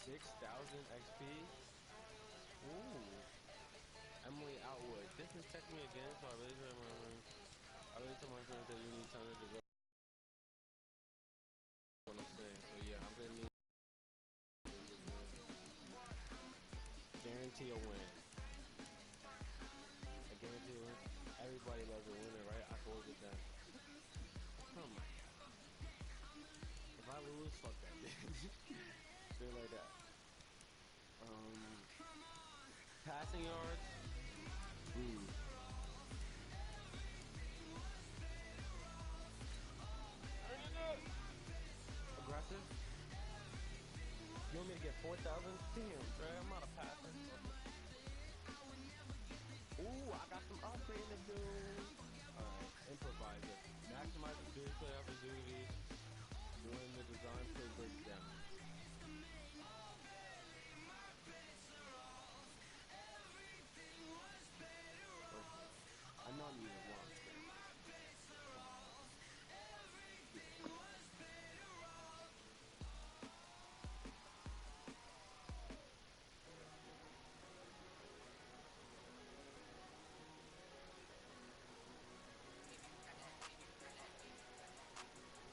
6,000 XP. Ooh. Emily Outwood. This is text me again, so I really told my friend that you need time to develop what I'm saying. So yeah, I'm gonna need guarantee a win. I guarantee a win. Everybody loves a winner, right? I can get that. Oh my god. If I lose, fuck that bitch. They're like that. Passing yards. Aggressive. You want me to get 4,000? Damn, Trey, I'm not a passer. Ooh, I got some upgrade to do. Alright, improviser. Maximize the big play opportunity. Doing the design play breakdown. I know I'm using launch.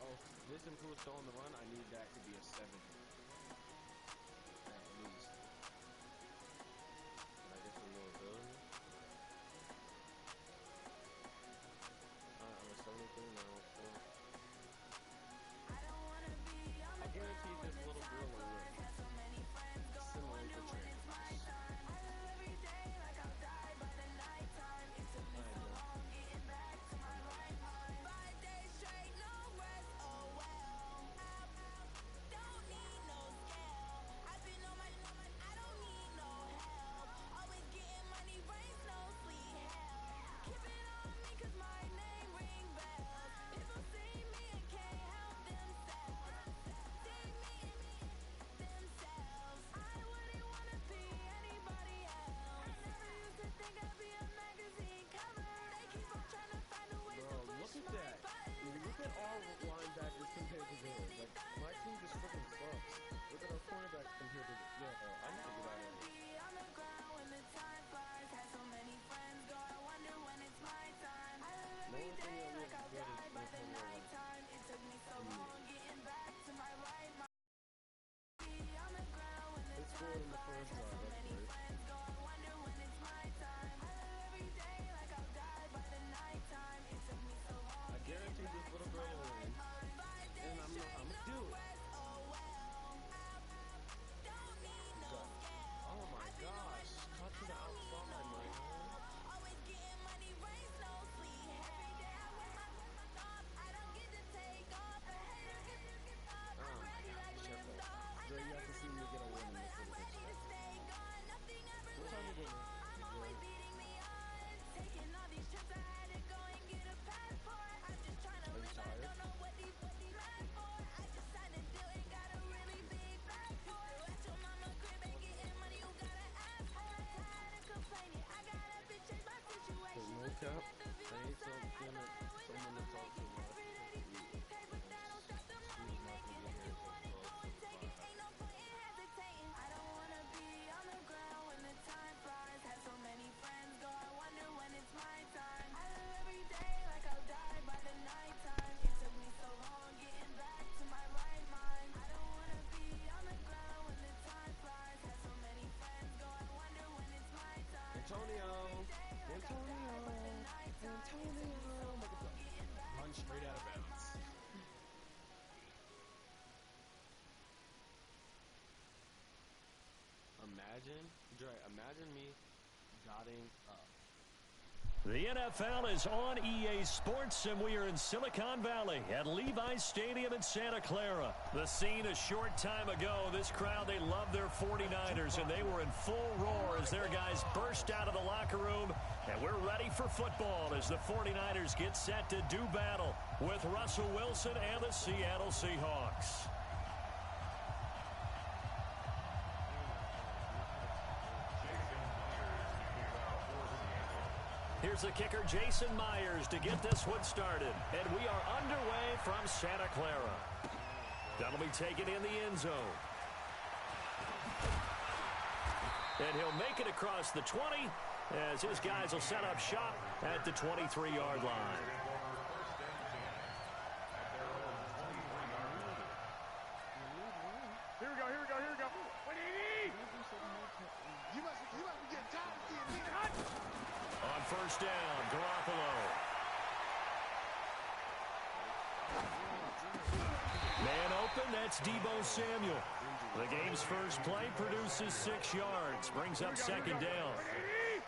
Oh, this improves throw on the run. I need that to be a 7. At least. I guess a little ability. Alright, I'm a 73 now. So. I guarantee this little girl will win. Similar to Trey. Look at our linebackers compared to theirs. Like, my team just freaking sucks. Look at our cornerbacks compared to I need to get out of here. The only thing that looks good is They scored in the first drive. That's great. I guarantee this little girl will win. And I'm gonna do it. Oh my gosh. Cut to the outside, man. Dre, you have to see me get a win in this little bit. What time is it? Are you tired? No cap. I need someone to talk to. Antonio. Run straight out of bounds. Imagine me dotting up. The NFL is on EA Sports, and we are in Silicon Valley at Levi's Stadium in Santa Clara. The scene a short time ago, this crowd, they love their 49ers, and they were in full roar as their guys burst out of the locker room. And we're ready for football as the 49ers get set to do battle with Russell Wilson and the Seattle Seahawks. Here's the kicker, Jason Myers, to get this one started. And we are underway from Santa Clara. That'll be taken in the end zone. And he'll make it across the 20 as his guys will set up shop at the 23-yard line. Here we go, here we go, here we go. What do you need? You must be getting tired of seeing me. On first down, Garoppolo. Man open, that's Deebo Samuel. The game's first play produces 6 yards, brings up second down.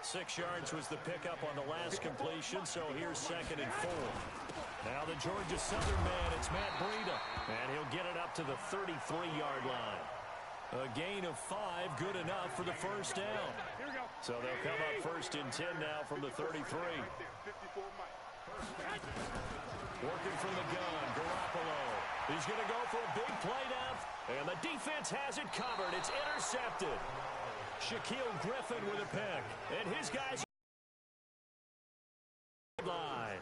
6 yards was the pickup on the last completion, so here's 2nd and 4. Now the Georgia Southern man, it's Matt Breida, and he'll get it up to the 33-yard line. A gain of 5, good enough for the first down. So they'll come up 1st and 10 now from the 33. Working from the gun, Garoppolo. He's going to go for a big play down, and the defense has it covered. It's intercepted. Shaquille Griffin with a pick, and his guys line.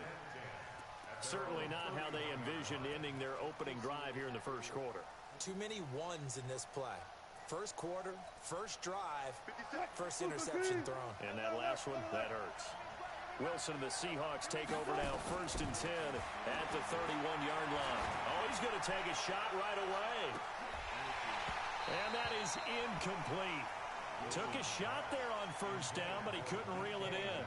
Certainly not how they envisioned ending their opening drive here in the first quarter. Too many ones in this play. First quarter, first drive, first interception thrown. And that last one, that hurts. Wilson and the Seahawks take over now, 1st and 10 at the 31-yard line. Oh, he's going to take a shot right away. And that is incomplete. Took a shot there on first down, but he couldn't reel it in.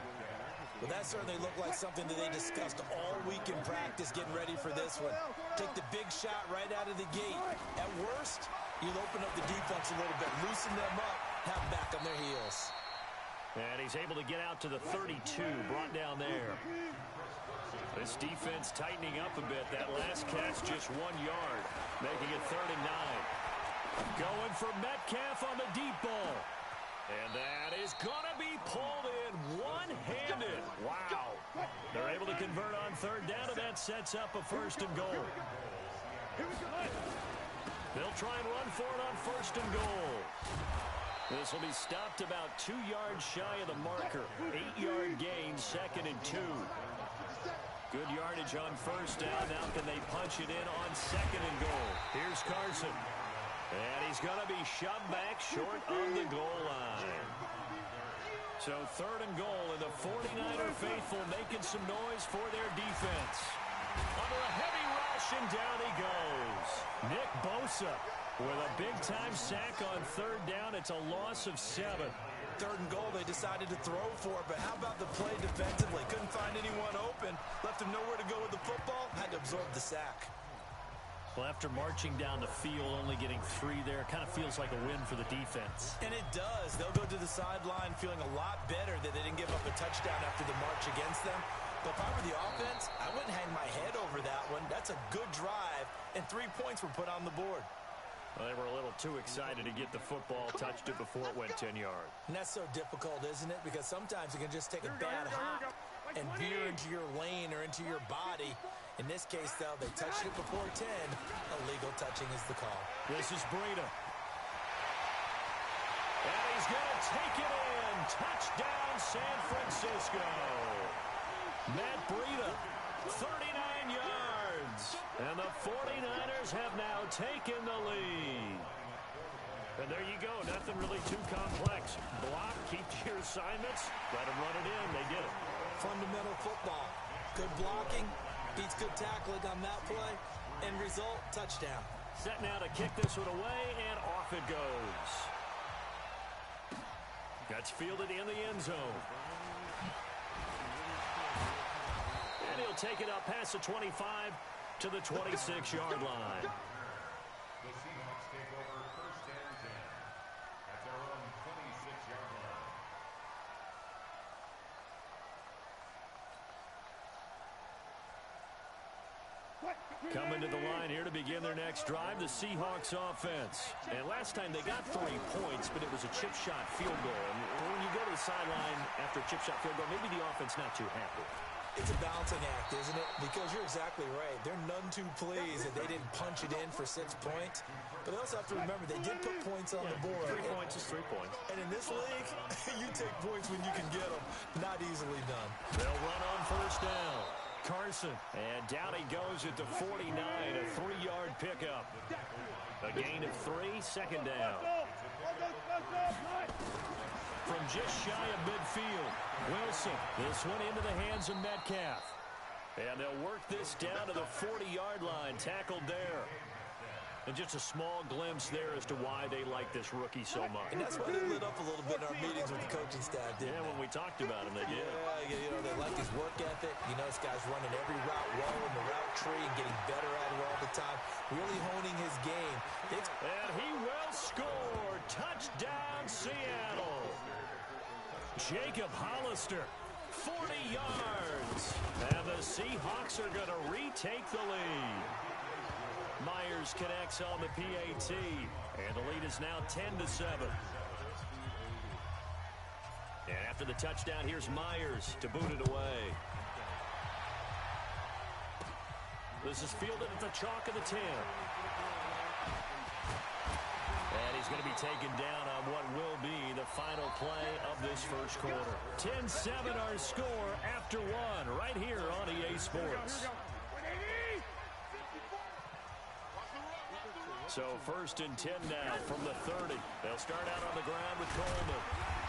Well, that certainly looked like something that they discussed all week in practice, getting ready for this one. Take the big shot right out of the gate. At worst, you'll open up the defense a little bit, loosen them up, have them back on their heels. And he's able to get out to the 32, brought down there. This defense tightening up a bit. That last catch just 1 yard, making it 3rd and 9. Going for Metcalf on the deep ball. And that is going to be pulled in one-handed. Wow. They're able to convert on 3rd down, and that sets up a 1st and goal. They'll try and run for it on 1st and goal. This will be stopped about 2 yards shy of the marker. 8-yard gain, 2nd and 2. Good yardage on 1st down. Now can they punch it in on 2nd and goal? Here's Carson. And he's going to be shoved back short on the goal line. So 3rd and goal, and the 49er faithful making some noise for their defense. Under a heavy rush, and down he goes. Nick Bosa with a big-time sack on 3rd down. It's a loss of 7. 3rd and goal, they decided to throw for it, but how about the play defensively? Couldn't find anyone open, left him nowhere to go with the football, had to absorb the sack. Well, after marching down the field, only getting 3 there, kind of feels like a win for the defense. And it does. They'll go to the sideline feeling a lot better that they didn't give up a touchdown after the march against them. But if I were the offense, I wouldn't hang my head over that one. That's a good drive, and 3 points were put on the board. Well, they were a little too excited to get the football, touched it before it went 10 yards. And that's so difficult, isn't it? Because sometimes you can just take a bad hop and veer into your lane or into your body. In this case, though, they touched it before 10. Illegal touching is the call. This is Breida. And he's going to take it in. Touchdown, San Francisco. Matt Breida, 39 yards. And the 49ers have now taken the lead. And there you go. Nothing really too complex. Block, keep to your assignments. Let them run it in. They did it. Fundamental football. Good blocking. Beats good tackling on that play. End result, touchdown. Set now to kick this one away, and off it goes. That's fielded in the end zone. And he'll take it up past the 25 to the 26-yard line. The Seahawks take over 1st and 10 at their own 26-yard line. Coming to the line here to begin their next drive, the Seahawks offense. And last time they got 3 points, but it was a chip shot field goal. And when you go to the sideline after a chip shot field goal, maybe the offense not too happy. It's a balancing act, isn't it? Because you're exactly right. They're none too pleased that they didn't punch it in for 6 points. But they also have to remember they did put points on the board. 3 points is 3 points. And in this league, you take points when you can get them. Not easily done. They'll run on 1st down. Carson, and down he goes at the 49, a 3-yard pickup. A gain of 3, 2nd down. from just shy of midfield. Wilson, this one into the hands of Metcalf. And they'll work this down to the 40-yard line, tackled there. And just a small glimpse there as to why they like this rookie so much. And that's why they lit up a little bit in our meetings with the coaching staff, didn't they? When we talked about him, they did. Yeah, you know, they like his work ethic. You know, this guy's running every route well in the route tree and getting better at it all the time, really honing his game. And he will score. Touchdown, Seattle. Jacob Hollister, 40 yards. And the Seahawks are going to retake the lead. Myers connects on the PAT, and the lead is now 10-7. And after the touchdown, here's Myers to boot it away. This is fielded at the chalk of the 10. And he's going to be taken down on what will be the final play of this first quarter. 10-7 our score after one right here on EA Sports. So first and 10 now from the 30. They'll start out on the ground with Coleman.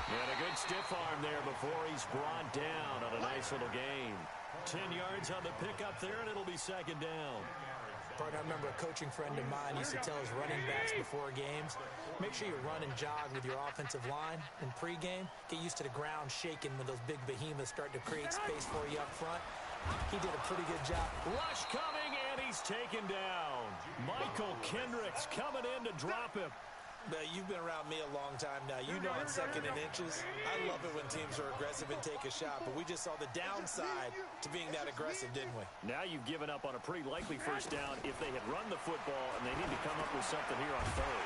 And a good stiff arm there before he's brought down on a nice little gain. 10 yards on the pickup there, and it'll be second down. Partner, I remember a coaching friend of mine used to tell his running backs before games, make sure you run and jog with your offensive line in pregame. Get used to the ground shaking when those big behemoths start to create space for you up front. He did a pretty good job. Rush coming, and he's taken down. Michael Kendricks coming in to drop him. You've been around me a long time now. You know on second and inches, I love it when teams are aggressive and take a shot, but we just saw the downside to being that aggressive, didn't we? Now you've given up on a pretty likely first down if they had run the football, and they need to come up with something here on third.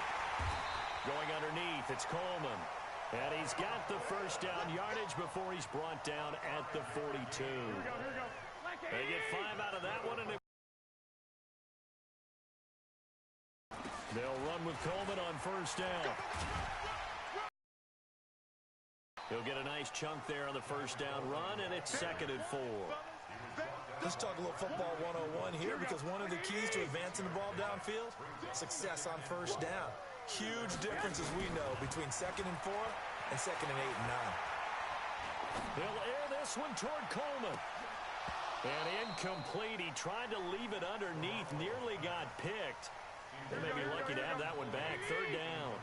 Going underneath, it's Coleman. And he's got the first down yardage before he's brought down at the 42. They get 5 out of that one, and they'll run with Coleman on first down. He'll get a nice chunk there on the first down run, and it's 2nd and 4. Let's talk a little football 101 here, because one of the keys to advancing the ball downfield, success on first down. Huge difference, as we know, between 2nd and 4 and 2nd and 8 and 9. They'll air this one toward Coleman. And incomplete. He tried to leave it underneath, nearly got picked. They may be lucky to have that one back. 3rd down.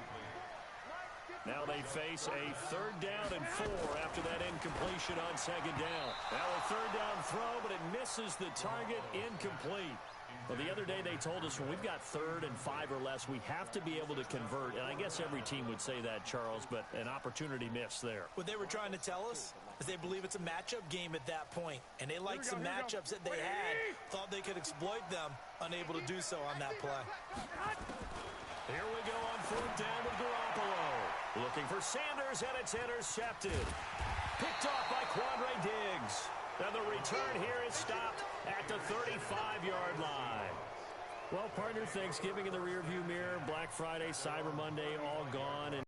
Now they face a 3rd down and 4 after that incompletion on 2nd down. Now a 3rd down throw, but it misses the target. Incomplete. Well, the other day they told us when we've got 3rd and 5 or less, we have to be able to convert. And I guess every team would say that, Charles, but an opportunity missed there. What they were trying to tell us is they believe it's a matchup game at that point. And they liked some matchups that they had, thought they could exploit them, unable to do so on that play. Here we go on 4th down with Garoppolo. Looking for Sanders, and it's intercepted. Picked off by Quandre Diggs. And the return here is stopped at the 35-yard line. Well, partner, Thanksgiving in the rearview mirror, Black Friday, Cyber Monday, all gone. And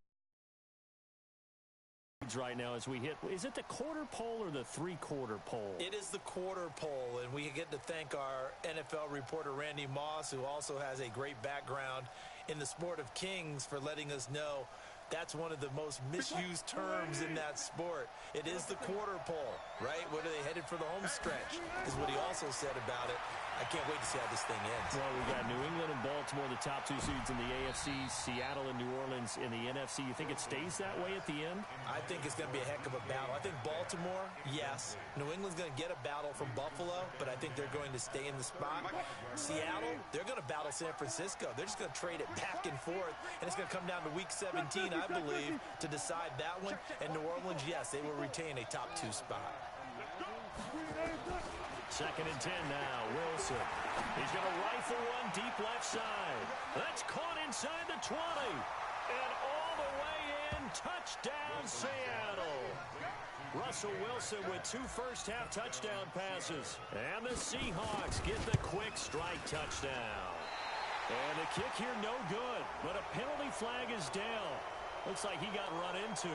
right now as we hit, is it the quarter pole or the 3/4 pole? It is the quarter pole, and we get to thank our NFL reporter Randy Moss, who also has a great background in the sport of kings, for letting us know that's one of the most misused terms in that sport. It is the quarter pole, right? What are they headed for the home stretch, is what he also said about it. I can't wait to see how this thing ends. Well, we got New England and Baltimore, the top 2 seeds in the AFC, Seattle and New Orleans in the NFC. You think it stays that way at the end? I think it's going to be a heck of a battle. I think Baltimore, yes. New England's going to get a battle from Buffalo, but I think they're going to stay in the spot. Seattle, they're going to battle San Francisco. They're just going to trade it back and forth, and it's going to come down to Week 17, I believe, to decide that one. And New Orleans, yes, they will retain a top 2 spot. 2nd and 10 now. Wilson. He's going to rifle one deep left side. That's caught inside the 20. And all the way in. Touchdown, Seattle. Russell Wilson with 2 first-half touchdown passes. And the Seahawks get the quick strike touchdown. And the kick here no good. But a penalty flag is down. Looks like he got run into.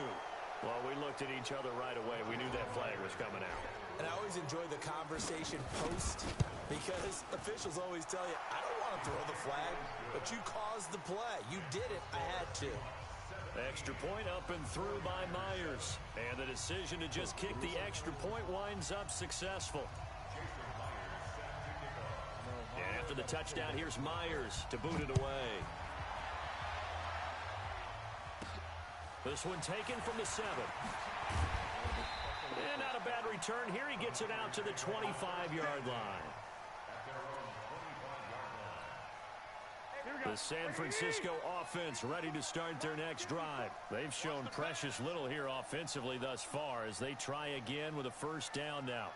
Well, we looked at each other right away. We knew that flag was coming out. And I always enjoy the conversation post, because officials always tell you, I don't want to throw the flag, but you caused the play. You did it. I had to. Extra point up and through by Myers. And the decision to just kick the extra point winds up successful. And after the touchdown, here's Myers to boot it away. This one taken from the 7. And not a bad return here. He gets it out to the 25-yard line. The San Francisco offense ready to start their next drive. They've shown precious little here offensively thus far as they try again with a first down now.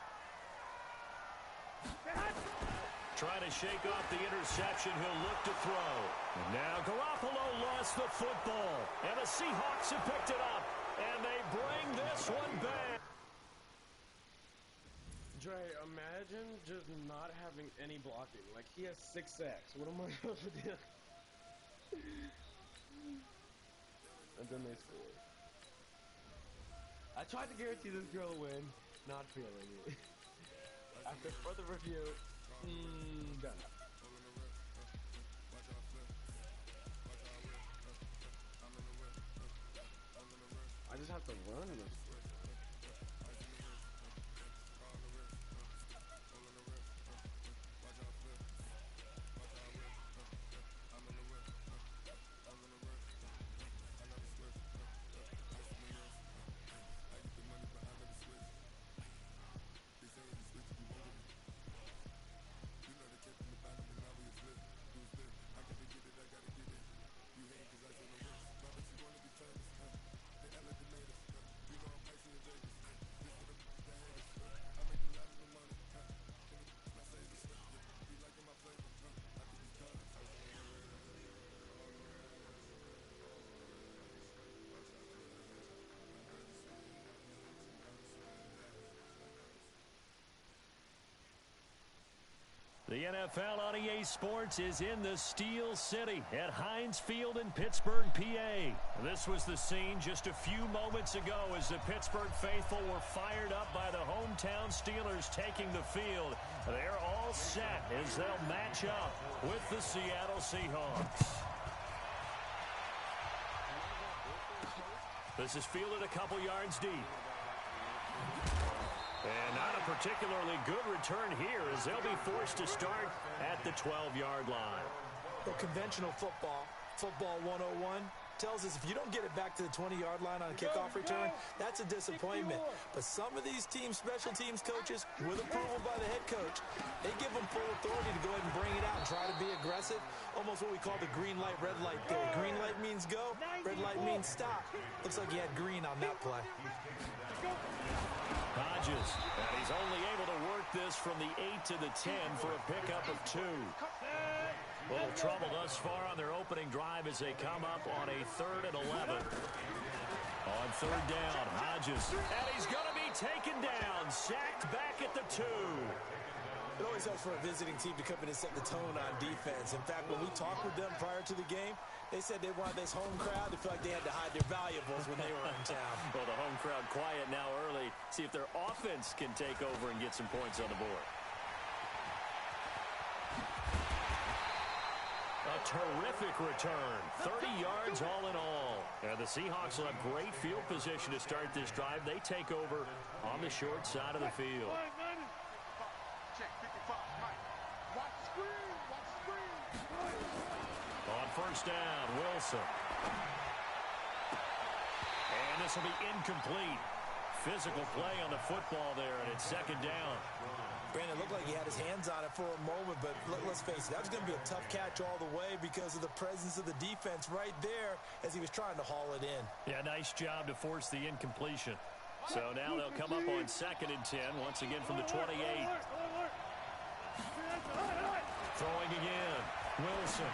Trying to shake off the interception. He'll look to throw. And now Garoppolo lost the football. And the Seahawks have picked it up. And they bring this one back. Dre, imagine just not having any blocking. Like, he has 6 sacks. What am I supposed to do? And then they scored. I tried to guarantee this girl a win. Not feeling it. After further review, done. I just have to run this. The NFL on EA Sports is in the Steel City at Heinz Field in Pittsburgh, PA. This was the scene just a few moments ago as the Pittsburgh faithful were fired up by the hometown Steelers taking the field. They're all set as they'll match up with the Seattle Seahawks. This is fielded a couple yards deep. And not a particularly good return here as they'll be forced to start at the 12-yard line. Well, conventional football 101, tells us if you don't get it back to the 20-yard line on a kickoff return, that's a disappointment. But some of these special teams coaches, with approval by the head coach, they give them full authority to go ahead and bring it out and try to be aggressive. Almost what we call the green light, red light theory. Green light means go, red light means stop. Looks like he had green on that play. Hodges, and he's only able to work this from the 8 to the 10 for a pickup of 2. A little trouble thus far on their opening drive as they come up on a 3rd and 11. On 3rd down, Hodges, and he's going to be taken down, sacked back at the 2. It always helps for a visiting team to come in and set the tone on defense. In fact, when we talked with them prior to the game, they said they wanted this home crowd to feel like they had to hide their valuables when they were in town. Well, the home crowd quiet now early. See if their offense can take over and get some points on the board. A terrific return. 30 yards all in all. And the Seahawks will have great field position to start this drive. They take over on the short side of the field. On first down, Wilson. And this will be incomplete. Physical play on the football there, and it's 2nd down. Brandon, looked like he had his hands on it for a moment, but let's face it, that was going to be a tough catch all the way because of the presence of the defense right there as he was trying to haul it in. Yeah, nice job to force the incompletion. So now they'll come up on 2nd and 10, once again from the 28. Throwing again, Wilson.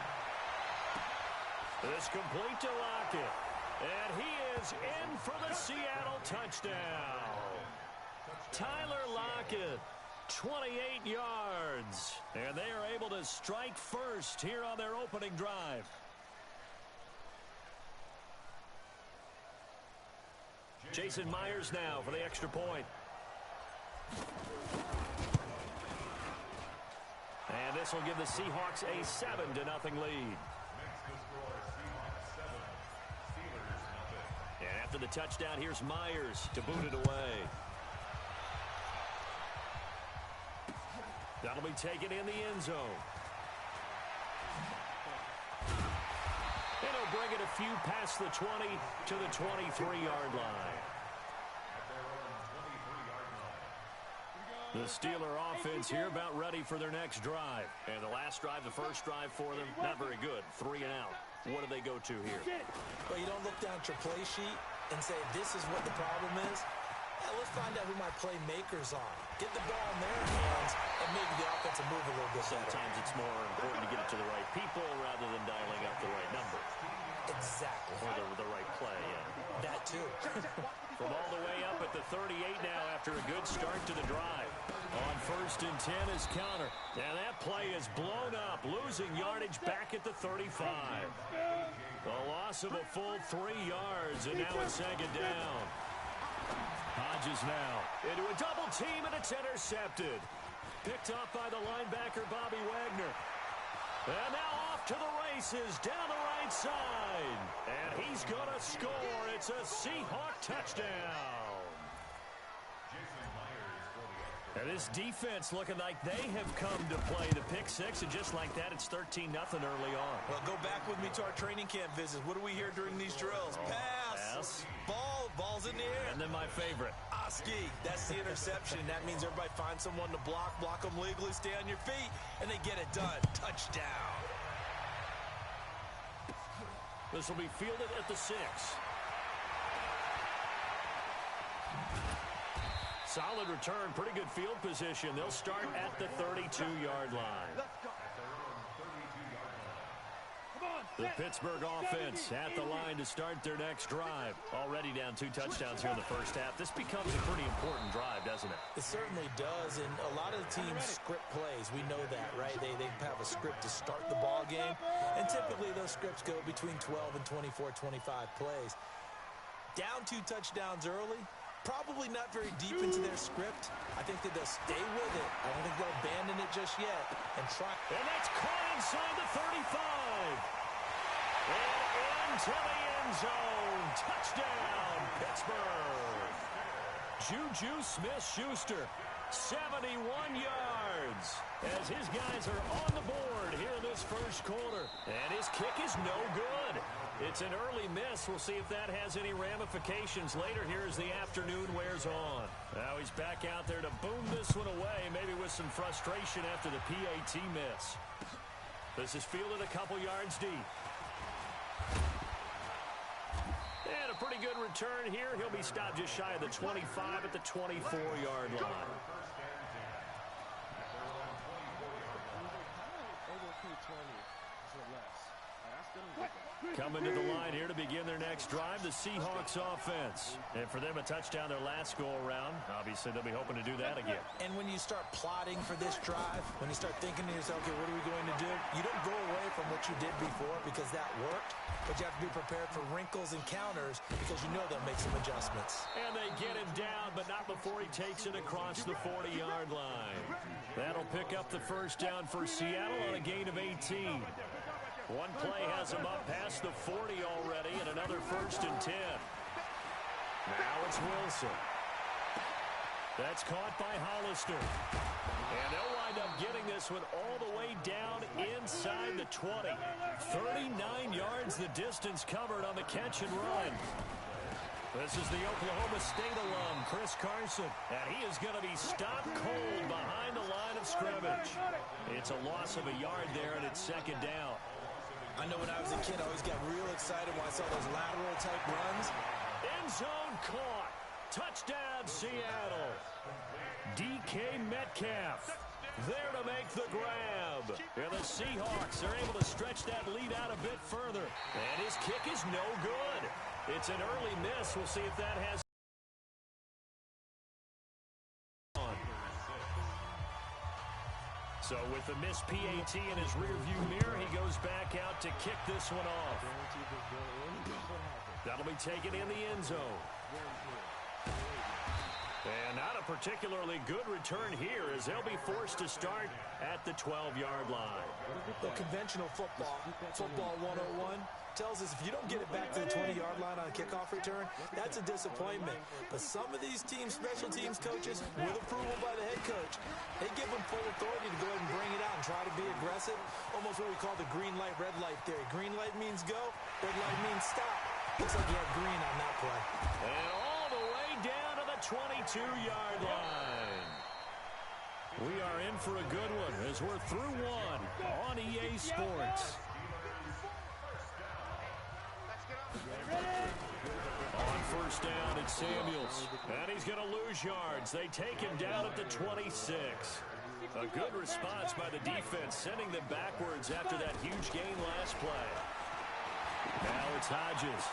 This complete to Lockett. And he is in for the Seattle touchdown. Tyler Lockett, 28 yards. And they are able to strike first here on their opening drive. Jason Myers now for the extra point. And this will give the Seahawks a 7-0 lead. Makes the score Seahawks 7, Steelers After the touchdown, here's Myers to boot it away. That'll be taken in the end zone. And he'll bring it a few past the 20 to the 23-yard line. The Steeler offense here about ready for their next drive. And the last drive, the first drive for them, not very good. 3 and out. What do they go to here? Well, you don't look down at your play sheet and say, this is what the problem is. Yeah, let's find out who my playmakers are. Get the ball in their hands and maybe the offense will move a little bit better. Sometimes it's more important to get it to the right people rather than dialing up the right number. Exactly. Or the right play, yeah. That too. From all the way up at the 38 now after a good start to the drive. On 1st and 10 is counter. And that play is blown up, losing yardage back at the 35. A loss of a full 3 yards, and now it's 2nd down. Hodges now into a double team, and it's intercepted. Picked off by the linebacker, Bobby Wagner. And now off to the races, down the right side. And he's going to score. It's a Seahawk touchdown. And this defense looking like they have come to play the pick six, and just like that, it's 13-0 early on. Well, go back with me to our training camp visits. What do we hear during these drills? Pass. Ball's in the air. And then my favorite. Oski, that's the interception. That means everybody finds someone to block them legally, stay on your feet, and they get it done. Touchdown. This will be fielded at the 6. Solid return, pretty good field position. They'll start at the 32-yard line. The Pittsburgh offense at the line to start their next drive. Already down 2 touchdowns here in the first half. This becomes a pretty important drive, doesn't it? It certainly does, and a lot of the teams script plays. We know that, right? They have a script to start the ball game, and typically those scripts go between 12 and 24, 25 plays. Down 2 touchdowns early, probably not very deep into their script. I think that they'll stay with it. I don't think they'll abandon it just yet and try. And that's caught inside the 35. And into the end zone. Touchdown, Pittsburgh. Juju Smith-Schuster, 71 yards. As his guys are on the board here in this first quarter. And his kick is no good. It's an early miss. We'll see if that has any ramifications later here as the afternoon wears on. Now he's back out there to boom this one away, maybe with some frustration after the PAT miss. This is fielded a couple yards deep. And a pretty good return here. He'll be stopped just shy of the 25 at the 24-yard line. Coming to the line here to begin their next drive, the Seahawks offense. And for them, a touchdown their last go-around. Obviously, they'll be hoping to do that again. And when you start plotting for this drive, when you start thinking to yourself, okay, what are we going to do? You don't go away from what you did before because that worked, but you have to be prepared for wrinkles and counters because you know they'll make some adjustments. And they get him down, but not before he takes it across the 40-yard line. That'll pick up the first down for Seattle on a gain of 18. One play has him up past the 40 already, and another 1st and 10. Now it's Wilson. That's caught by Hollister. And they'll wind up getting this one all the way down inside the 20. 39 yards the distance covered on the catch and run. This is the Oklahoma State alum, Chris Carson, and he is going to be stopped cold behind the line of scrimmage. It's a loss of a yard there, and it's 2nd down. I know when I was a kid, I always got real excited when I saw those lateral-type runs. End zone caught. Touchdown, Seattle. DK Metcalf there to make the grab. And the Seahawks are able to stretch that lead out a bit further. And his kick is no good. It's an early miss. We'll see if that has... So with the missed PAT in his rearview mirror, he goes back out to kick this one off. That'll be taken in the end zone. And not a particularly good return here as they'll be forced to start at the 12-yard line. The conventional football 101, tells us if you don't get it back to the 20-yard line on a kickoff return, that's a disappointment. But some of these teams, special teams coaches, with approval by the head coach, they give them full authority to go ahead and bring it out and try to be aggressive, almost what we call the green light, red light theory. Green light means go, red light means stop. Looks like he had green on that play. And all the way down to the 22-yard line. We are in for a good one as we're through one on EA Sports. On first down, it's Samuels. And he's going to lose yards. They take him down at the 26. A good response by the defense, sending them backwards after that huge gain last play. Now it's Hodges.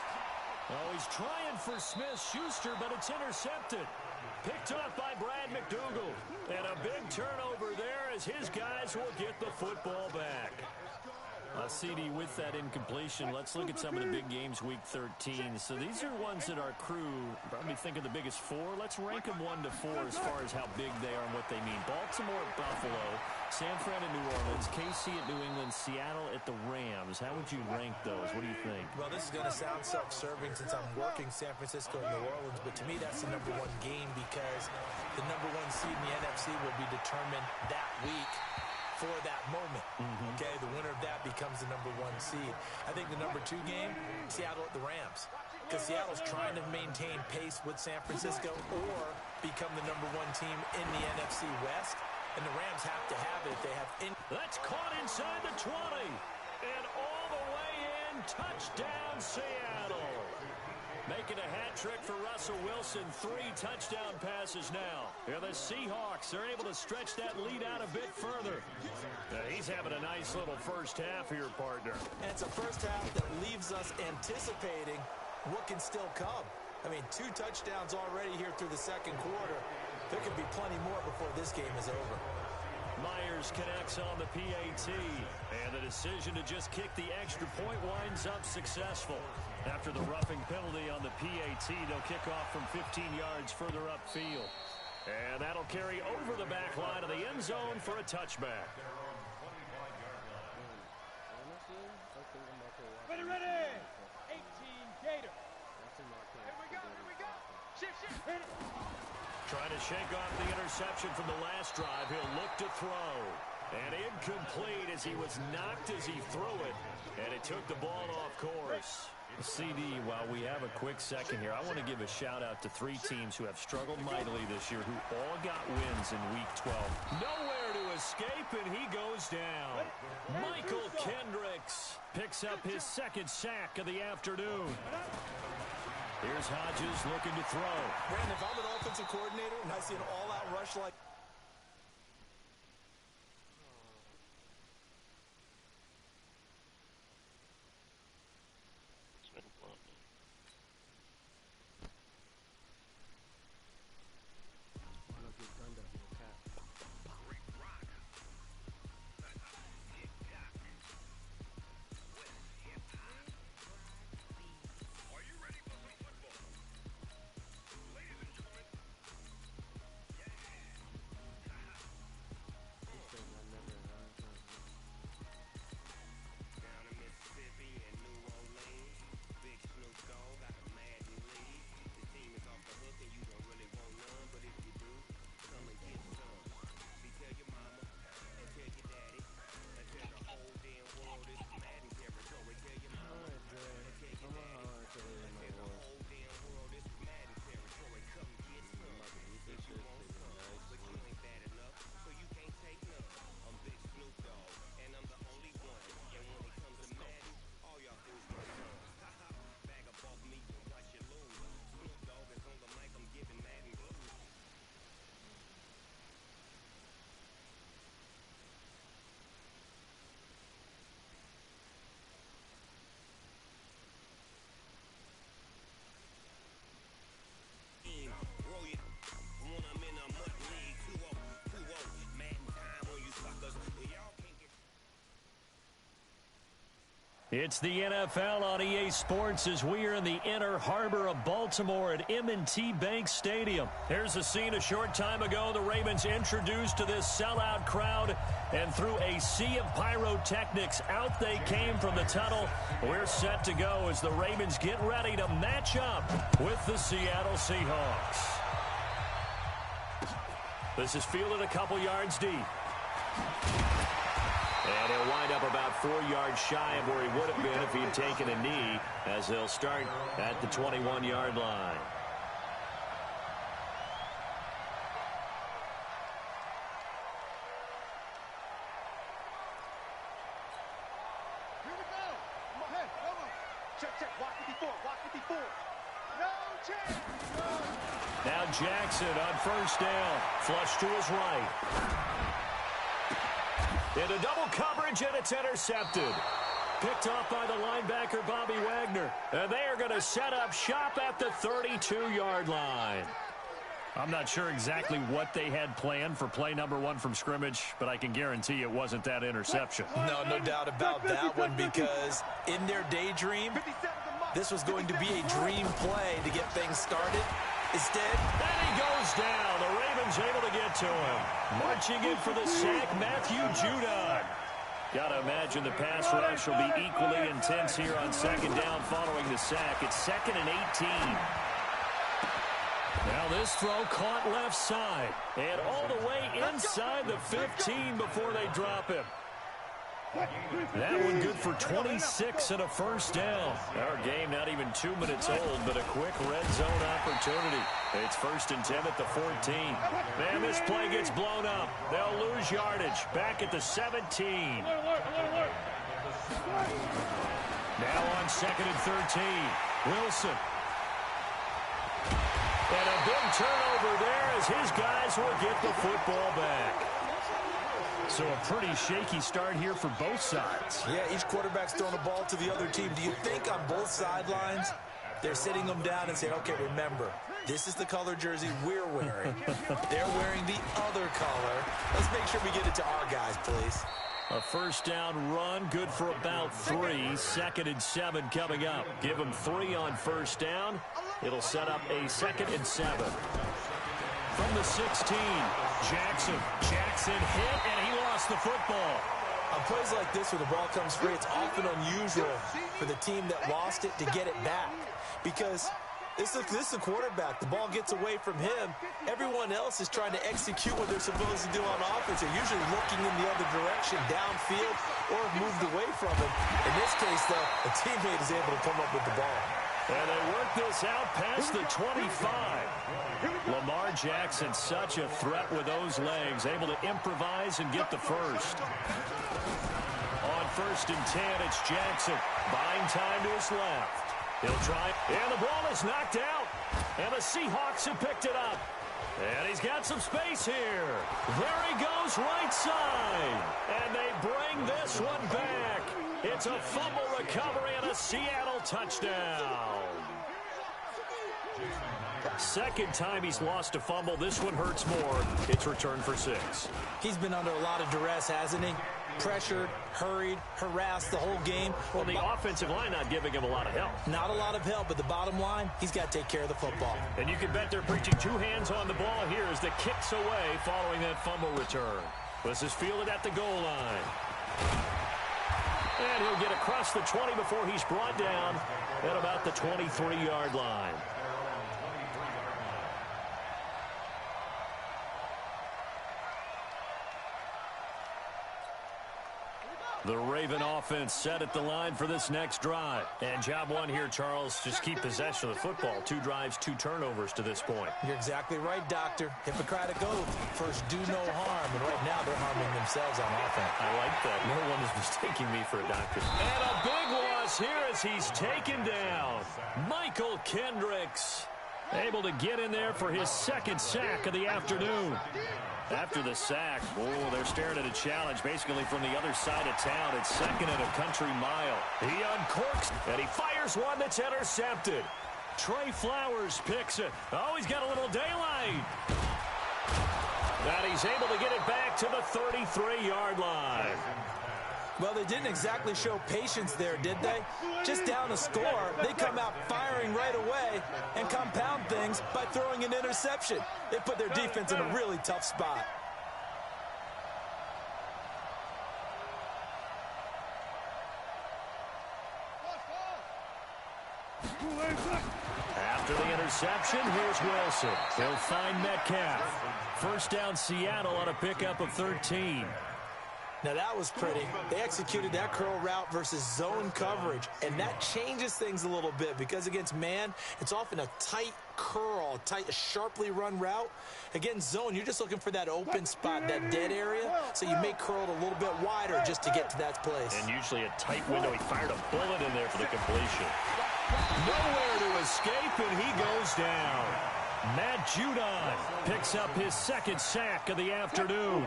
Oh, he's trying for Smith-Schuster, but it's intercepted. Picked off by Brad McDougal. And a big turnover there as his guys will get the football back. CD, with that incompletion, let's look at some of the big games week 13. So these are ones that our crew probably think are the biggest four. Let's rank them 1 to 4 as far as how big they are and what they mean. Baltimore at Buffalo, San Fran at New Orleans, KC at New England, Seattle at the Rams. How would you rank those? What do you think? Well, this is going to sound self-serving since I'm working San Francisco and New Orleans, but to me that's the #1 game because the #1 seed in the NFC will be determined that week for that moment. Okay, the winner of that becomes the #1 seed. I think the #2 game, Seattle at the Rams, because Seattle's trying to maintain pace with San Francisco or become the #1 team in the NFC West, and the Rams have to have it if they have any. That's caught inside the 20, and all the way in, touchdown Seattle. Making a hat trick for Russell Wilson. 3 touchdown passes now. And the Seahawks are able to stretch that lead out a bit further. He's having a nice little first half here, partner. And it's a first half that leaves us anticipating what can still come. I mean, 2 touchdowns already here through the second quarter. There could be plenty more before this game is over. Myers connects on the PAT, and the decision to just kick the extra point winds up successful. After the roughing penalty on the PAT, they'll kick off from 15 yards further upfield. And that'll carry over the back line of the end zone for a touchback. Ready! 18 Gator. Here we go. Shift. Hit it. Trying to shake off the interception from the last drive. He'll look to throw. And incomplete as he was knocked as he threw it. And it took the ball off course. CD, while we have a quick second here, I want to give a shout-out to 3 teams who have struggled mightily this year, who all got wins in Week 12. Nowhere to escape, and he goes down. Michael Kendricks picks up his 2nd sack of the afternoon. Here's Hodges looking to throw. Brandon, if I'm an offensive coordinator and I see an all-out rush like It's the NFL on EA Sports as we are in the inner harbor of Baltimore at M&T Bank Stadium. Here's a scene a short time ago. The Ravens introduced to this sellout crowd, and through a sea of pyrotechnics, out they came from the tunnel. We're set to go as the Ravens get ready to match up with the Seattle Seahawks. This is fielded a couple yards deep. And he'll wind up about 4 yards shy of where he would have been if he had taken a knee, as they'll start at the 21-yard line. Here we go. Come on, hey, come on. Check. Walk it before. No chance. Now Jackson on first down. Flush to his right. Into double coverage, and it's intercepted. Picked off by the linebacker, Bobby Wagner. And they are going to set up shop at the 32-yard line. I'm not sure exactly what they had planned for play number 1 from scrimmage, but I can guarantee it wasn't that interception. No doubt about that one, because in their daydream, this was going to be a dream play to get things started. Instead, and he goes down. The Ravens able to get to him. Marching in for the sack, Matthew Judon. Got to imagine the pass rush will be equally intense here on second down following the sack. It's 2nd and 18. Now this throw caught left side. And all the way inside the 15 before they drop him. That one good for 26 and a first down. Our game not even 2 minutes old, but a quick red zone opportunity. It's 1st and 10 at the 14. Man, this play gets blown up. They'll lose yardage. Back at the 17. Now on 2nd and 13. Wilson. And a big turnover there as his guys will get the football back. So a pretty shaky start here for both sides. Yeah, each quarterback's throwing the ball to the other team. Do you think on both sidelines they're sitting them down and saying, okay, remember, this is the color jersey we're wearing. They're wearing the other color. Let's make sure we get it to our guys, please. A first down run, good for about 3. 2nd and 7 coming up. Give them 3 on first down. It'll set up a 2nd and 7. From the 16, Jackson hit, and he lost the football. On plays like this where the ball comes free, it's often unusual for the team that lost it to get it back. Because this is a quarterback. The ball gets away from him. Everyone else is trying to execute what they're supposed to do on offense. They're usually looking in the other direction, downfield, or moved away from him. In this case, though, a teammate is able to come up with the ball. And they work this out past the 25. Lamar Jackson, such a threat with those legs, able to improvise and get the first. On 1st and 10, it's Jackson. Buying time to his left. He'll try, and the ball is knocked out. And the Seahawks have picked it up. And he's got some space here. There he goes, right side. And they bring this one back. It's a fumble recovery and a Seattle touchdown. 2nd time he's lost a fumble. This one hurts more. It's returned for 6. He's been under a lot of duress, hasn't he? Pressured, hurried, harassed the whole game. Well, the offensive line not giving him a lot of help. Not a lot of help, but the bottom line, he's got to take care of the football. And you can bet they're preaching 2 hands on the ball here as the kick's away following that fumble return. This is fielded at the goal line. And he'll get across the 20 before he's brought down at about the 23-yard line. The Raven offense set at the line for this next drive. And job 1 here, Charles, just keep possession of the football. 2 drives, 2 turnovers to this point. You're exactly right, Doctor. Hippocratic oath. First, do no harm. And right now, they're harming themselves on offense. I like that. No one is mistaking me for a doctor. And a big loss here as he's taken down. Michael Kendricks able to get in there for his 2nd sack of the afternoon. After the sack, they're staring at a challenge basically from the other side of town. It's 2nd and a country mile. He uncorks, and he fires one that's intercepted. Trey Flowers picks it. Oh, he's got a little daylight. And he's able to get it back to the 33-yard line. Well, they didn't exactly show patience there, did they? Just down a score, they come out firing right away and compound things by throwing an interception. They put their defense in a really tough spot. After the interception, here's Wilson. He'll find Metcalf. First down, Seattle on a pickup of 13. Now that was pretty. They executed that curl route versus zone coverage, and that changes things a little bit because against man, it's often a tight curl, tight, sharply run route. Against zone, you're just looking for that open spot, that dead area, so you may curl it a little bit wider just to get to that place. And usually a tight window. He fired a bullet in there for the completion. Nowhere to escape, and he goes down. Matt Judon picks up his second sack of the afternoon.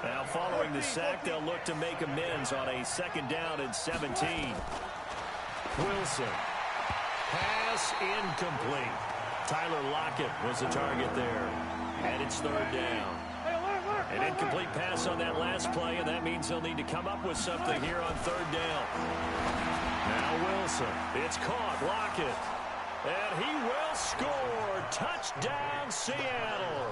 Now following the sack, they'll look to make amends on a second down and 17. Wilson. Pass incomplete. Tyler Lockett was the target there. And it's third down. An incomplete pass on that last play, and that means he'll need to come up with something here on third down. Now Wilson. It's caught. Lockett. And he will score. Touchdown, Seattle.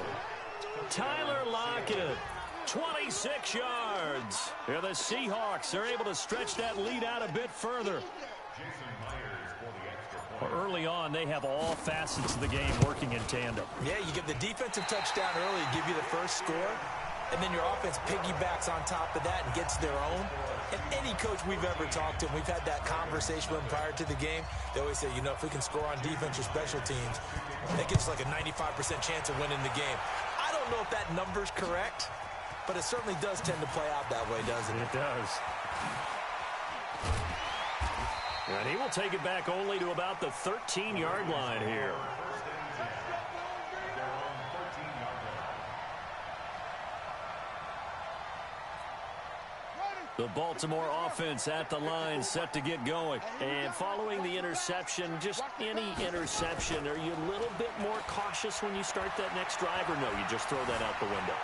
Tyler Lockett, 26 yards. Here the Seahawks are able to stretch that lead out a bit further. Early on, they have all facets of the game working in tandem. Yeah, you get the defensive touchdown early, give you the first score, and then your offense piggybacks on top of that and gets their own. And any coach we've ever talked to, we've had that conversation with them prior to the game, they always say, you know, if we can score on defense or special teams, that gives us like a 95% chance of winning the game. I don't know if that number's correct, but it certainly does tend to play out that way, doesn't it? It does. And he will take it back only to about the 13-yard line here. The Baltimore offense at the line, set to get going. And following the interception, just any interception, are you a little bit more cautious when you start that next drive, or no, you just throw that out the window?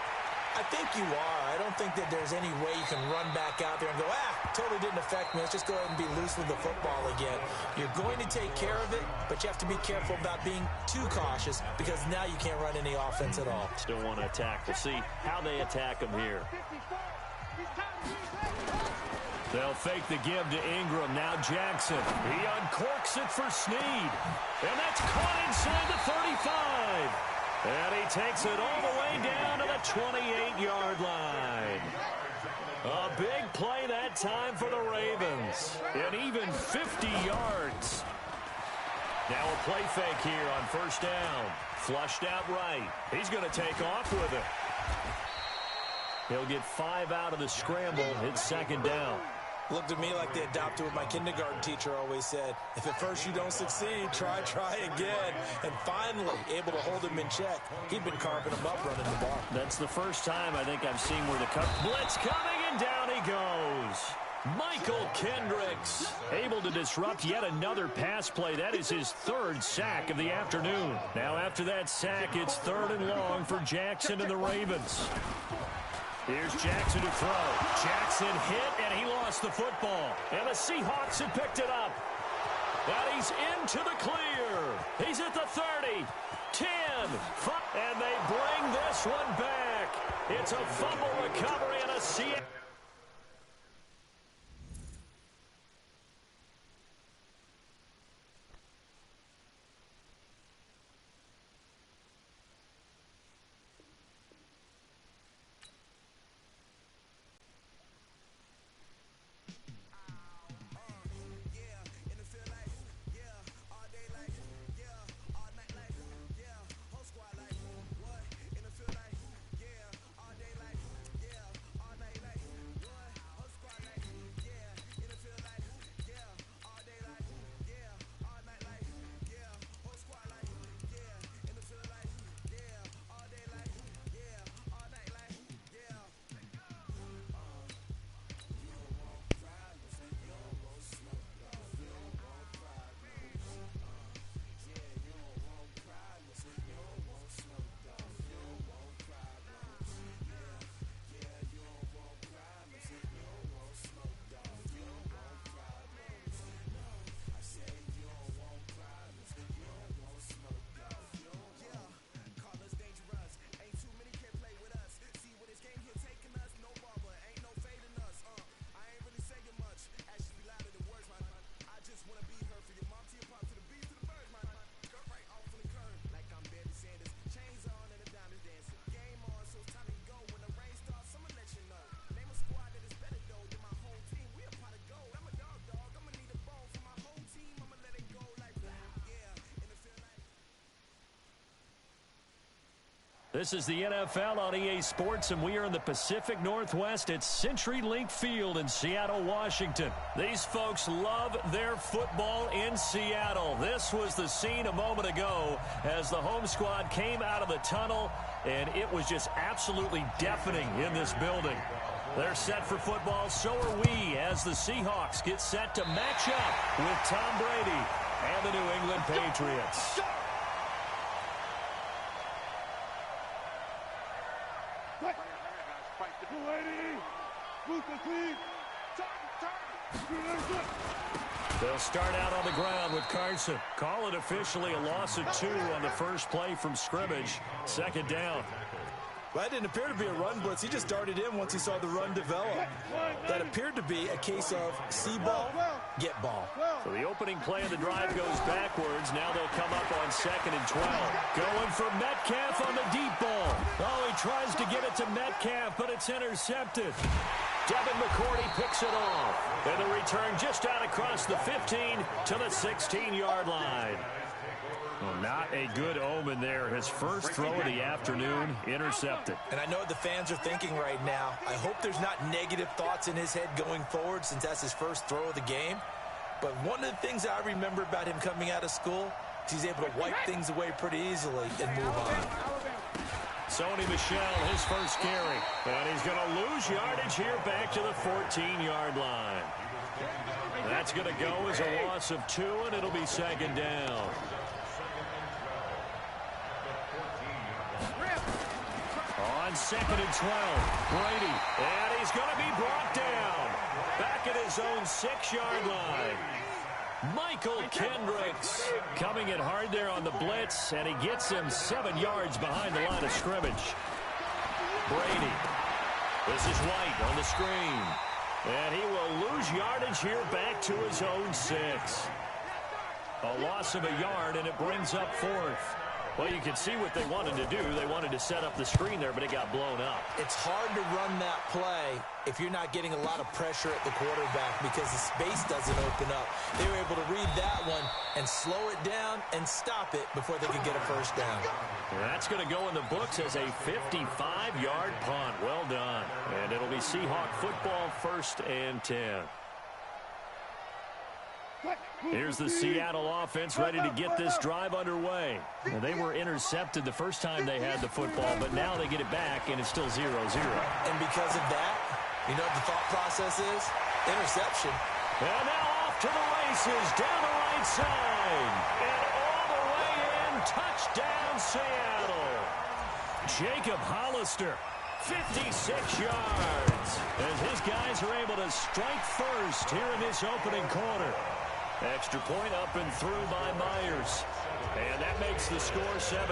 I think you are. I don't think that there's any way you can run back out there and go, totally didn't affect me. Let's just go ahead and be loose with the football again. You're going to take care of it, but you have to be careful about being too cautious because now you can't run any offense at all. Still want to attack. We'll see how they attack him here. They'll fake the give to Ingram. Now Jackson. He uncorks it for Snead. And that's caught inside the 35. And he takes it all the way down to the 28-yard line. A big play that time for the Ravens. And even 50 yards. Now a play fake here on first down. Flushed out right. He's going to take off with it. He'll get 5 out of the scramble. It's second down. Looked to me like they adopted what my kindergarten teacher always said. If at first you don't succeed, try again. And finally, able to hold him in check. He'd been carving him up running the ball. That's the first time I think I've seen where the blitz coming, and down he goes. Michael Kendricks able to disrupt yet another pass play. That is his third sack of the afternoon. Now after that sack, it's third and long for Jackson and the Ravens. Here's Jackson to throw. Jackson hit, and he lost the football. And the Seahawks have picked it up. And he's into the clear. He's at the 30, 10, 5, and they bring this one back. It's a fumble recovery and a Seattle. This is the NFL on EA Sports, and we are in the Pacific Northwest at CenturyLink Field in Seattle, Washington. These folks love their football in Seattle. This was the scene a moment ago as the home squad came out of the tunnel, and it was just absolutely deafening in this building. They're set for football, so are we, as the Seahawks get set to match up with Tom Brady and the New England Patriots. They'll start out on the ground with Carson. Call it officially a loss of 2 on the first play from scrimmage. Second down. Well, that didn't appear to be a run blitz. He just darted in once he saw the run develop. That appeared to be a case of see ball, get ball. So the opening play of the drive goes backwards. Now they'll come up on 2nd and 12. Going for Metcalf on the deep ball. Oh, he tries to get it to Metcalf, but it's intercepted. Devin McCourty picks it off. And the return just out across the 15 to the 16-yard line. Well, not a good omen there. His first throw of the afternoon intercepted. And I know what the fans are thinking right now. I hope there's not negative thoughts in his head going forward since that's his first throw of the game. But one of the things I remember about him coming out of school is he's able to wipe things away pretty easily and move on. Sony Michel, his first carry. And he's going to lose yardage here back to the 14-yard line. That's going to go as a loss of 2, and it'll be second down. On 2nd and 12, Brady, and he's going to be brought down. Back at his own 6-yard line. Michael Kendricks coming in hard there on the blitz, and he gets him 7 yards behind the line of scrimmage. Brady. This is White on the screen. And he will lose yardage here back to his own 6. A loss of a yard, and it brings up 4th. Well, you can see what they wanted to do. They wanted to set up the screen there, but it got blown up. It's hard to run that play if you're not getting a lot of pressure at the quarterback because the space doesn't open up. They were able to read that one and slow it down and stop it before they could get a first down. That's going to go in the books as a 55-yard punt. Well done. And it'll be Seahawk football, 1st and 10. Here's the Seattle offense ready to get this drive underway. Well, they were intercepted the first time they had the football, but now they get it back, and it's still 0-0. And because of that, you know what the thought process is? Interception. And now off to the races, down the right side. And all the way in, touchdown Seattle. Jacob Hollister, 56 yards. As his guys are able to strike first here in this opening quarter. Extra point up and through by Myers. And that makes the score 7-0.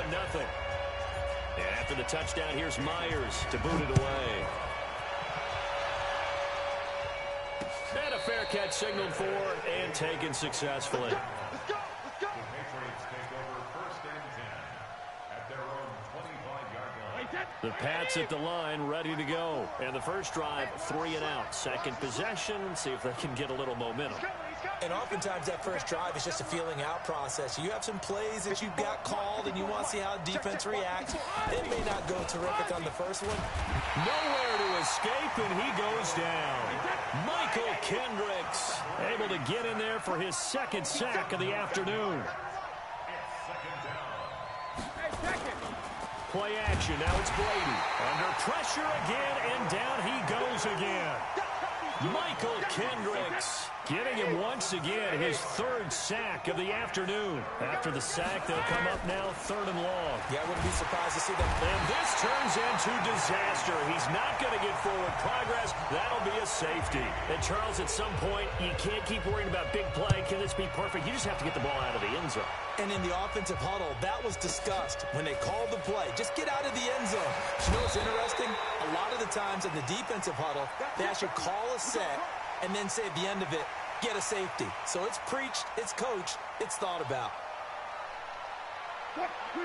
And after the touchdown, here's Myers to boot it away. And a fair catch signaled for and taken successfully. Let's go. The Patriots take over 1st and 10 at their own 25-yard line. The Pats at the line, ready to go. And the first drive, 3 and out. Second possession, see if they can get a little momentum. And oftentimes that first drive is just a feeling out process. You have some plays that you've got called and you want to see how defense reacts. It may not go terrific on the first one. Nowhere to escape, and he goes down. Michael Kendricks able to get in there for his 2nd sack of the afternoon. Play action. Now it's Brady. Under pressure again, and down he goes again. Michael Kendricks getting him once again his 3rd sack of the afternoon. After the sack, they'll come up now 3rd and long. Yeah, I wouldn't be surprised to see that. And this turns into disaster. He's not going to get forward progress. That'll be a safety. And Charles, at some point, you can't keep worrying about big play. Can this be perfect? You just have to get the ball out of the end zone. And in the offensive huddle, that was discussed when they called the play. Just get out of the end zone. But you know what's interesting? A lot of the times in the defensive huddle, they actually call a set and then say at the end of it, get a safety. So it's preached, it's coached, it's thought about.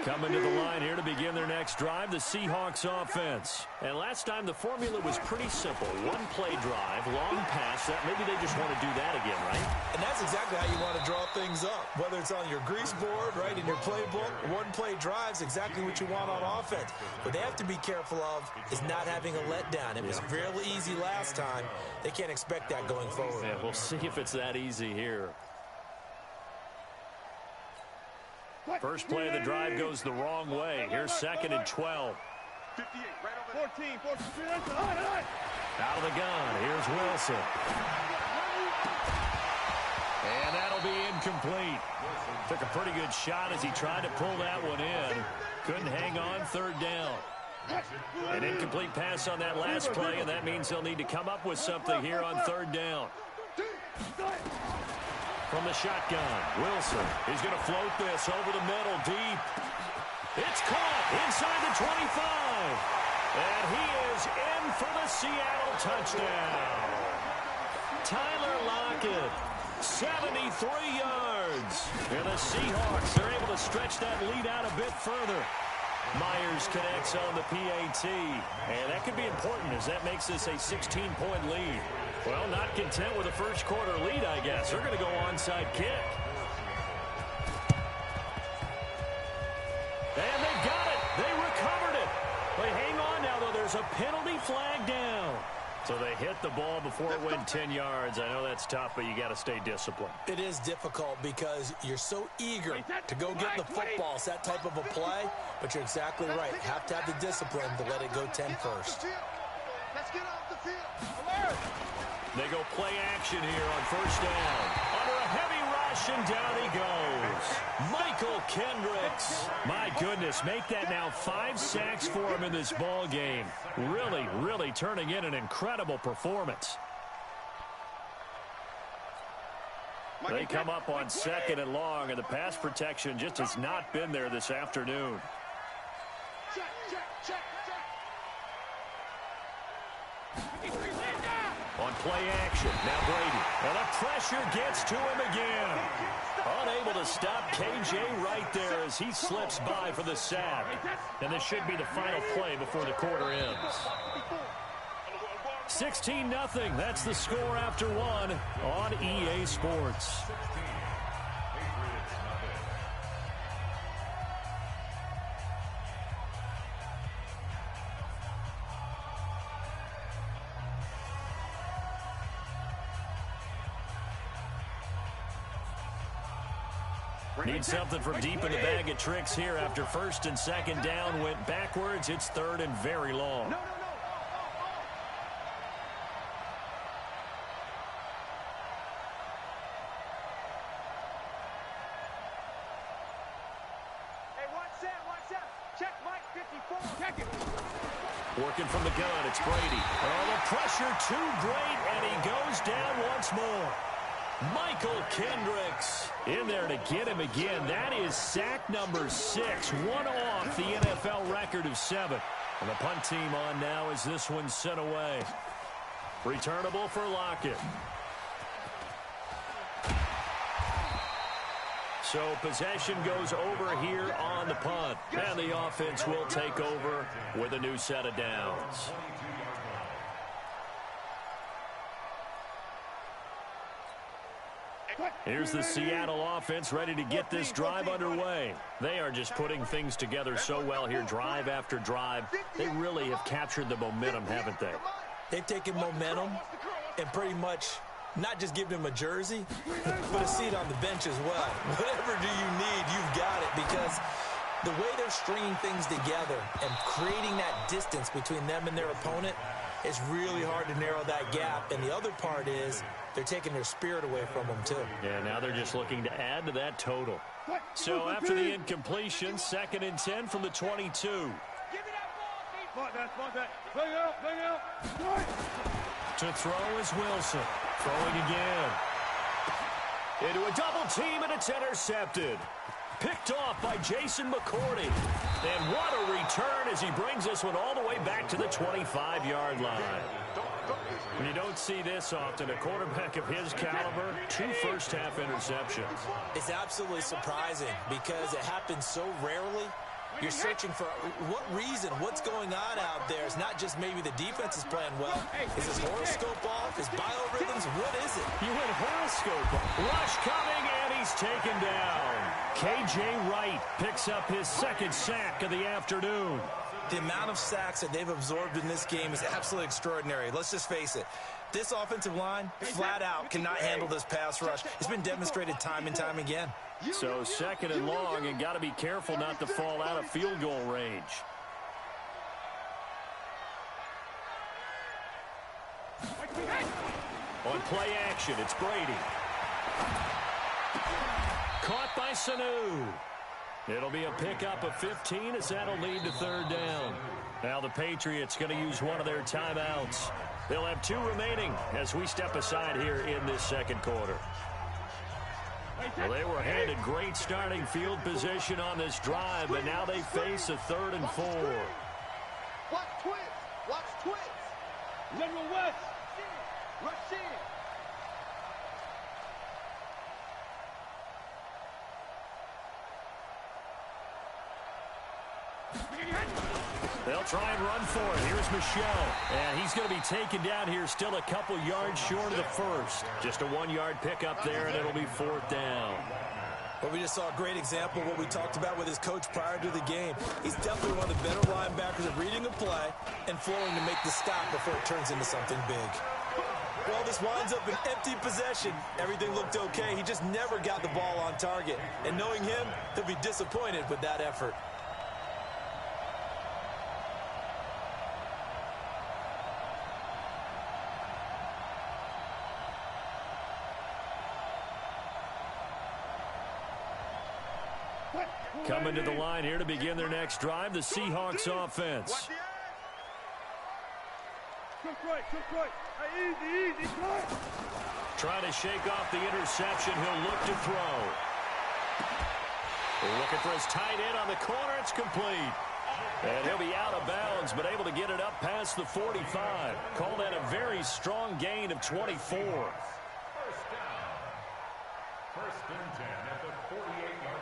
Coming to the line here to begin their next drive, the Seahawks offense. And last time the formula was pretty simple. One-play drive, long pass. That maybe they just want to do that again, right? And that's exactly how you want to draw things up. Whether it's on your grease board, right, in your playbook, one-play drive's exactly what you want on offense. What they have to be careful of is not having a letdown. It was fairly easy last time. They can't expect that going forward. Yeah, we'll see if it's that easy here. First play of the drive goes the wrong way. Here's 2nd and 12. 58, right over 14. Out of the gun. Here's Wilson. And that'll be incomplete. Took a pretty good shot as he tried to pull that one in. Couldn't hang on, 3rd down. An incomplete pass on that last play, and that means they'll need to come up with something here on 3rd down. From the shotgun, Wilson. He's going to float this over the middle, deep. It's caught inside the 25. And he is in for the Seattle touchdown. Tyler Lockett, 73 yards. And the Seahawks are able to stretch that lead out a bit further. Myers connects on the PAT. And that could be important as that makes this a 16-point lead. Well, not content with a first-quarter lead, I guess. They're going to go onside kick. And they got it. They recovered it. But hang on now, though. There's a penalty flag down. So they hit the ball before it went 10 yards. I know that's tough, but you got to stay disciplined. It is difficult because you're so eager to go get the football. It's that type of a play, but you're exactly right. You have to have the discipline to let it go 10 first. Let's get off the field. Alert! They go play action here on 1st down. Under a heavy rush, and down he goes. Michael Kendricks. My goodness, make that now 5 sacks for him in this ball game. Really, really turning in an incredible performance. They come up on 2nd and long, and the pass protection just has not been there this afternoon. Check, check, check, check. On play action, now Brady. And the pressure gets to him again. Unable to stop KJ right there as he slips by for the sack. And this should be the final play before the quarter ends. 16-0. That's the score after 1 on EA Sports. Need something from deep in the bag of tricks here after 1st and 2nd down went backwards. It's 3rd and very long. Hey, watch that. Check Mike 54. Check it. Working from the gun, it's Brady. Oh, the pressure too great, and he goes down once more. Michael Kendricks in there to get him again. That is sack number 6, one off the NFL record of 7. And the punt team on now as this one's sent away. Returnable for Lockett. So possession goes over here on the punt. And the offense will take over with a new set of downs. Here's the Seattle offense ready to get this drive underway. They are just putting things together so well here, drive after drive. They really have captured the momentum, haven't they? They've taken momentum and pretty much not just given him a jersey, but a seat on the bench as well. Whatever do you need, you've got it, because the way they're stringing things together and creating that distance between them and their opponent, it's really hard to narrow that gap. And the other part is they're taking their spirit away from them, too. Yeah, now they're just looking to add to that total. So after the incompletion, 2nd and 10 from the 22. Give me that ball, Spot that. Bring out. To throw is Wilson. Throwing again. Into a double team, and it's intercepted. Picked off by Jason McCourty. And what a return as he brings this one all the way back to the 25-yard line. You don't see this often. A quarterback of his caliber, 2 first-half interceptions. It's absolutely surprising because it happens so rarely. You're searching for what reason, what's going on out there. It's not just maybe the defense is playing well. Is his horoscope off? His biorhythms? What is it? You went horoscope. Rush coming, and he's taken down. K.J. Wright picks up his 2nd sack of the afternoon. The amount of sacks that they've absorbed in this game is absolutely extraordinary. Let's just face it. This offensive line, flat out, cannot handle this pass rush. It's been demonstrated time and time again. So 2nd and long, and got to be careful not to fall out of field goal range. On play action, it's Brady. Caught by Sanu. It'll be a pickup of 15 as that'll lead to 3rd down. Now the Patriots going to use one of their timeouts. They'll have 2 remaining as we step aside here in this 2nd quarter. Well, they were handed great starting field position on this drive, but now they face a 3rd and 4. Watch twins. Watch twins. General West. Rush in. They'll try and run for it. Here's Michelle. And he's going to be taken down here, still a couple yards short of the first. Just a 1-yard pickup there, and it'll be 4th down. Well, we just saw a great example of what we talked about with his coach prior to the game. He's definitely one of the better linebackers at reading a play and flowing to make the stop before it turns into something big. Well, this winds up an empty possession. Everything looked okay. He just never got the ball on target. And knowing him, he'll be disappointed with that effort. Coming to the line here to begin their next drive, the Seahawks offense. Trying to shake off the interception. He'll look to throw. Looking for his tight end on the corner. It's complete. And he'll be out of bounds, but able to get it up past the 45. Call that a very strong gain of 24. 1st down. 1st and 10 at the 48-yard line.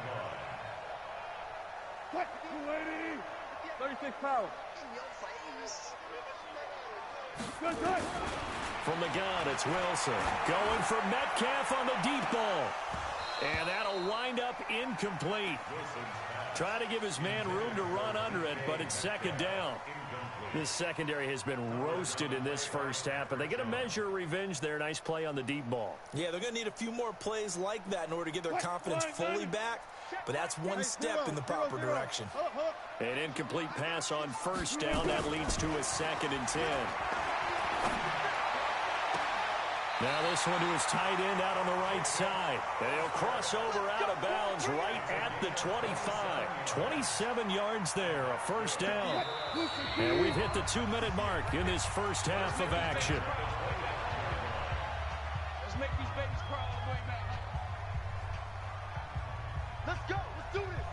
36 power. From the gun, it's Wilson. Going for Metcalf on the deep ball. And that'll wind up incomplete. Trying to give his man room to run under it, but it's 2nd down. This secondary has been roasted in this first half, and they get a measure of revenge there. Nice play on the deep ball. Yeah, they're going to need a few more plays like that in order to get their confidence fully back, but that's one step in the proper direction. An incomplete pass on 1st down. That leads to a 2nd and 10. Now this one to his tight end out on the right side. And he'll cross over out of bounds right at the 25. 27 yards there, a 1st down. And we've hit the 2-minute mark in this first half of action. Let's make these babies cry all the way back. Let's go. Let's do this.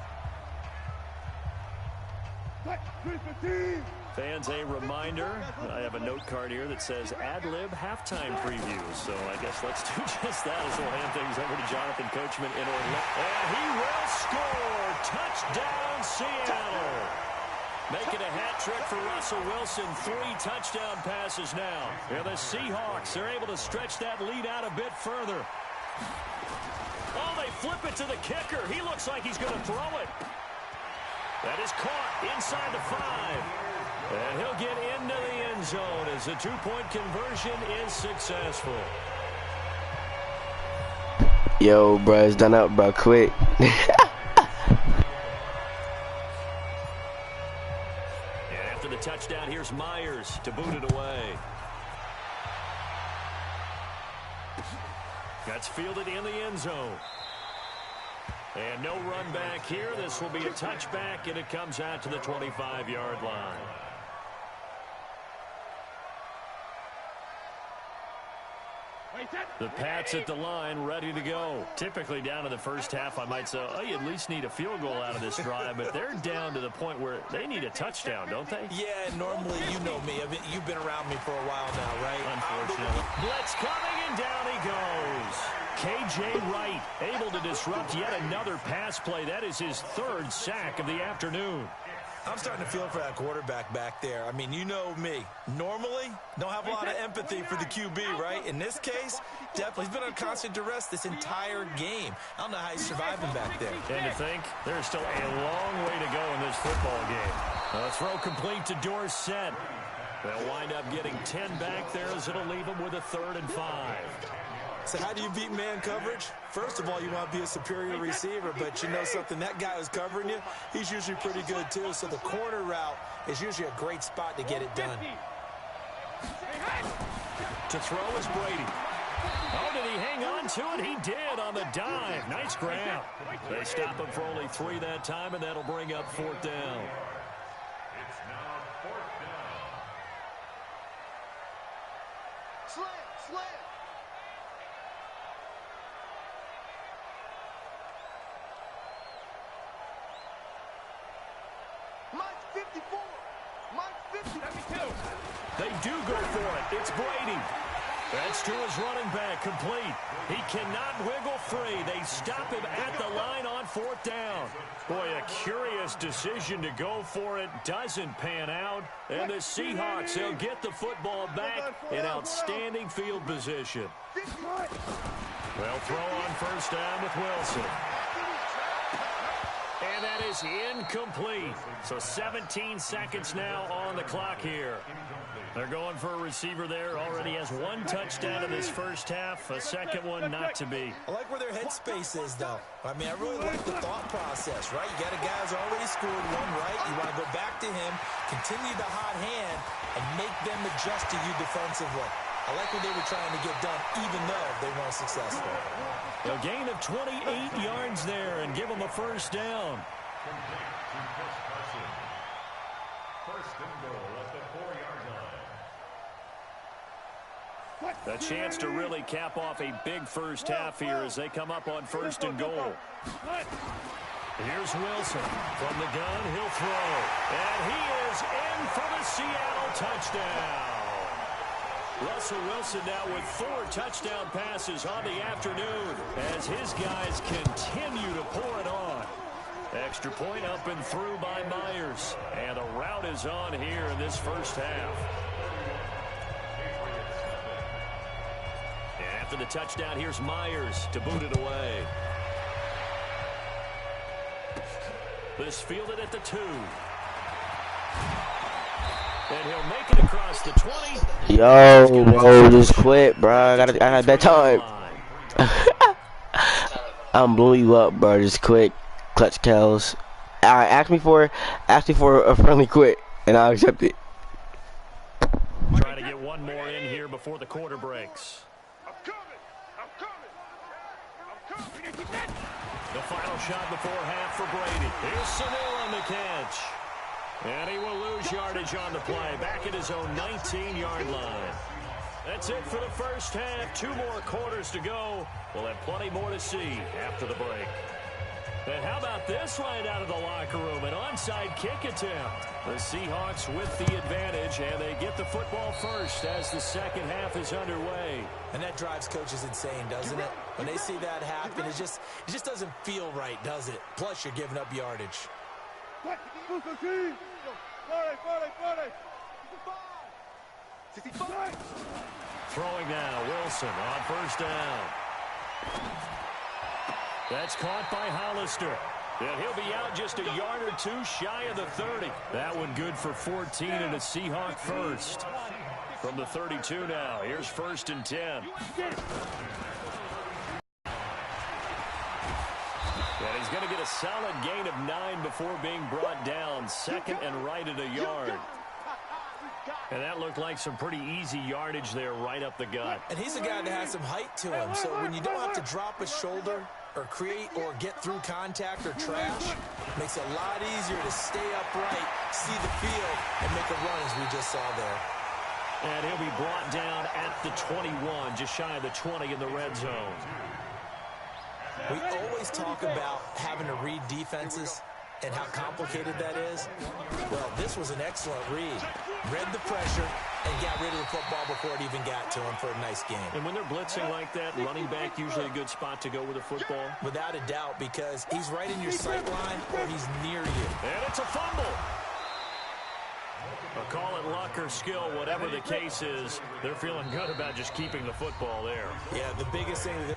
Fans, a reminder, I have a note card here that says ad-lib halftime preview. So I guess let's do just that as we'll hand things over to Jonathan Coachman in Orlando. And he will score! Touchdown, Seattle! Making a hat trick for Russell Wilson. 3 touchdown passes now. And the Seahawks are able to stretch that lead out a bit further. Oh, they flip it to the kicker. He looks like he's going to throw it. That is caught inside the 5. And he'll get into the end zone as the 2-point conversion is successful. Yo, bro, it's done up, bro. Quick. And after the touchdown, here's Myers to boot it away. That's fielded in the end zone. And no run back here. This will be a touchback, and it comes out to the 25-yard line. The Pats at the line, ready to go. Typically down to the first half, I might say, oh, you at least need a field goal out of this drive, but they're down to the point where they need a touchdown, don't they? Yeah, normally, you know me. You've been around me for a while now, right? Unfortunately. Blitz coming, and down he goes. K.J. Wright able to disrupt yet another pass play. That is his third sack of the afternoon. I'm starting to feel for that quarterback back there. I mean, you know me. Normally, don't have a lot of empathy for the QB, right? In this case, definitely. He's been on constant duress this entire game. I don't know how he's surviving back there. And to think, there's still a long way to go in this football game. The throw complete to Dorsett. They'll wind up getting 10 back there as it'll leave them with a 3rd and 5. So how do you beat man coverage? First of all, you want to be a superior receiver, but you know something, that guy who's covering you, he's usually pretty good too. So the corner route is usually a great spot to get it done. To throw is Brady. Oh, did he hang on to it? He did on the dive. Nice grab. They stop him for only 3 that time, and that'll bring up 4th down. It's now 4th down. Slam. Mike's 54. Mike's 50. They do go for it. It's Brady. That's to his running back, complete. He cannot wiggle free. They stop him at the line on 4th down. Boy, a curious decision to go for it. Doesn't pan out. And the Seahawks, they'll get the football back in outstanding field position. They'll throw on 1st down with Wilson. And that is incomplete. So 17 seconds now on the clock here. They're going for a receiver there. Already has 1 touchdown in this first half. A second one not to be. I like where their headspace is, though. I mean, I really like the thought process, right? You got a guy who's already scored 1, right? You want to go back to him, continue the hot hand, and make them adjust to you defensively. I like what they were trying to get done, even though they weren't successful. A gain of 28 yards there and give them a 1st down. Complete to Chris Carson. 1st and goal at the 4-yard line. A chance to really cap off a big first half here as they come up on 1st and goal. Here's Wilson. From the gun, he'll throw. And he is in for the Seattle touchdown. Russell Wilson now with 4 touchdown passes on the afternoon as his guys continue to pour it on. Extra point up and through by Myers. And a rout is on here in this first half. And after the touchdown, here's Myers to boot it away. This fielded at the 2. And he'll make it across the 20. Yo, bro, just quit, bro. I had that time. I'm blowing you up, bro. Just quit. Clutch cows. Alright, ask me for a friendly quit, and I'll accept it. Trying to get one more in here before the quarter breaks. I'm coming. The final shot before half for Brady. Here's Saville on the catch. And he will lose yardage on the play. Back at his own 19-yard line. That's it for the first half. 2 more quarters to go. We'll have plenty more to see after the break. And how about this right out of the locker room? An onside kick attempt. The Seahawks with the advantage, and they get the football first as the second half is underway. And that drives coaches insane, doesn't it? When they see that happen, it just doesn't feel right, does it? Plus, you're giving up yardage. Throwing now, Wilson on 1st down. That's caught by Hollister. And he'll be out just a yard or 2 shy of the 30. That one good for 14 and a Seahawk first. From the 32 now, here's 1st and 10. And he's going to get a solid gain of 9 before being brought down. 2nd and right at a yard. And that looked like some pretty easy yardage there right up the gut. And he's a guy that has some height to him. So when you don't have to drop a shoulder or create or get through contact or trash, it makes it a lot easier to stay upright, see the field, and make a run as we just saw there. And he'll be brought down at the 21, just shy of the 20 in the red zone. We always talk about having to read defenses and how complicated that is. Well, this was an excellent read. Read the pressure and got rid of the football before it even got to him for a nice game. And when they're blitzing like that, running back usually a good spot to go with the football? Without a doubt, because he's right in your sight line or he's near you. And it's a fumble. Call it luck or skill, whatever the case is, they're feeling good about just keeping the football there. Yeah, the biggest thing that